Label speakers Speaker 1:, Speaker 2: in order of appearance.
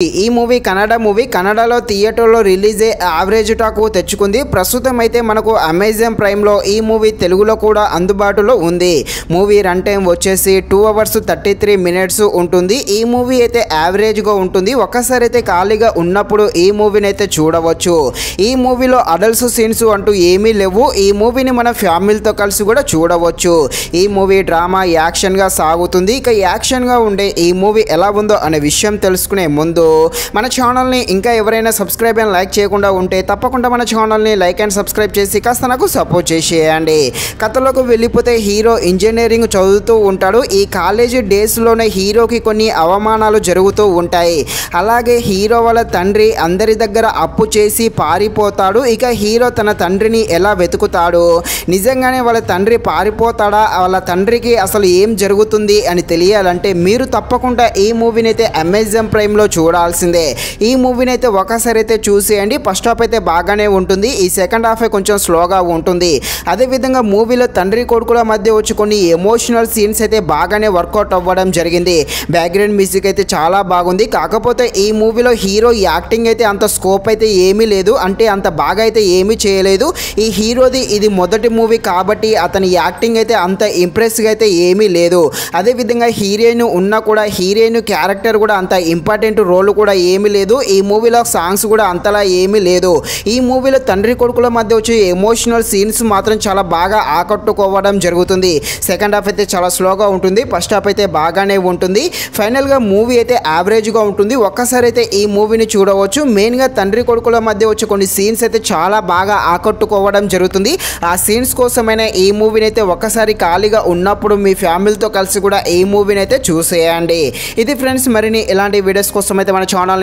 Speaker 1: ఈ మూవీ కన్నడలో థియేటర్లో రిలీజ్ యావరేజ్ టాక్ తెచ్చుకుంది. ప్రస్తుతం అయితే మనకు అమెజాన్ ప్రైమ్లో ఈ మూవీ తెలుగులో కూడా అందుబాటులో ఉంది. మూవీ రన్ టైం వచ్చేసి 2 hours 33 minutes ఉంటుంది. ఈ మూవీ అయితే యావరేజ్గా ఉంటుంది. ఒక్కసారి అయితే ఖాళీగా ఉన్నప్పుడు ఈ మూవీని అయితే చూడవచ్చు. ఈ మూవీలో అడల్ట్స్ సీన్స్ అంటూ ఏమీ లేవు. ఈ మూవీని మన ఫ్యామిలీతో కలిసి కూడా చూడవచ్చు. ఈ మూవీ డ్రామా యాక్షన్గా సాగుతుంది. ఇక యాక్షన్గా ఉండే ఈ మూవీ ఎలా ఉందో అనే విషయం తెలుసుకునే ముందు మన ఛానల్ని ఇంకా ఎవరైనా సబ్స్క్రైబ్ అండ్ లైక్ చేయకుండా ఉంటే తప్పకుండా మన ఛానల్ని లైక్ అండ్ సబ్స్క్రైబ్ చేసి కాస్త నాకు సపోర్ట్ చేసేయండి. కథలోకి వెళ్ళిపోతే హీరో ఇంజనీరింగ్ చదువుతూ ఉంటాడు. ఈ కాలేజీ డేస్లోనే హీరోకి కొన్ని అవమానాలు జరుగుతూ ఉంటాయి. అలాగే హీరో వాళ్ళ తండ్రి అందరి దగ్గర అప్పు చేసి పారిపోతాడు. ఇక హీరో తన తండ్రిని ఎలా వెతుకుతాడు, నిజంగానే వాళ్ళ తండ్రి పారిపోతాడా, వాళ్ళ తండ్రికి అసలు ఏం జరుగుతుంది అని తెలియాలంటే మీరు తప్పకుండా ఈ మూవీని అయితే అమెజాన్ ప్రైమ్లో చూడాల్సిందే. ఈ మూవీని అయితే ఒకసారి అయితే చూసేయండి. ఫస్ట్ హాఫ్ అయితే బాగానే ఉంటుంది. ఈ సెకండ్ హాఫ్ కొంచెం స్లోగా ఉంటుంది. అదేవిధంగా మూవీలో తండ్రి కొడుకుల మధ్య వచ్చి కొన్ని ఎమోషనల్ సీన్స్ అయితే బాగానే వర్కౌట్ అవ్వడం జరిగింది. బ్యాక్గ్రౌండ్ మ్యూజిక్ అయితే చాలా బాగుంది. కాకపోతే ఈ మూవీలో హీరో యాక్టింగ్ అయితే అంత స్కోప్ అయితే ఏమీ లేదు, అంటే అంత బాగా అయితే ఏమీ చేయలేదు. ఈ హీరోది ఇది మొదటి మూవీ కాబట్టి అతని యాక్టింగ్ అయితే అంత ఇంప్రెస్గా అయితే ఏమీ లేదు. అదేవిధంగా హీరోయిన్ ఉన్నా కూడా హీరోయిన్ క్యారెక్టర్ కూడా అంత ఇంపార్టెంట్ రోల్ కూడా ఏమీ లేదు. ఈ మూవీలో సాంగ్స్ కూడా అంతలా ఏమీ లేదు. ఈ మూవీలో తండ్రి కొడుకుల మధ్య వచ్చే ఎమోషనల్ సీన్స్ మాత్రం చాలా బాగా ఆకట్టుకోవడం జరుగుతుంది. సెకండ్ హాఫ్ అయితే చాలా స్లోగా ఉంటుంది. ఫస్ట్ హాఫ్ అయితే బాగానే ఉంటుంది. ఫైనల్గా మూవీ అయితే యావరేజ్గా ఉంటుంది. ఒక్కసారి అయితే ఈ మూవీని చూడవచ్చు. మెయిన్గా తండ్రి కొడుకుల మధ్య వచ్చే కొన్ని సీన్స్ అయితే చాలా బాగా ఆకట్టుకోవడం జరుగుతుంది. ఆ సీన్స్ కోసమైనా ఈ మూవీని అయితే ఒక్కసారి ఖాళీగా ఉన్నప్పుడు మీ ఫ్యామిలీతో కలిసి కూడా ఈ మూవీని అయితే చూసేయండి. ఇది ఫ్రెండ్స్, మరిన్ని ఇలాంటి వీడియోస్ కోసం అయితే మన ఛానల్ని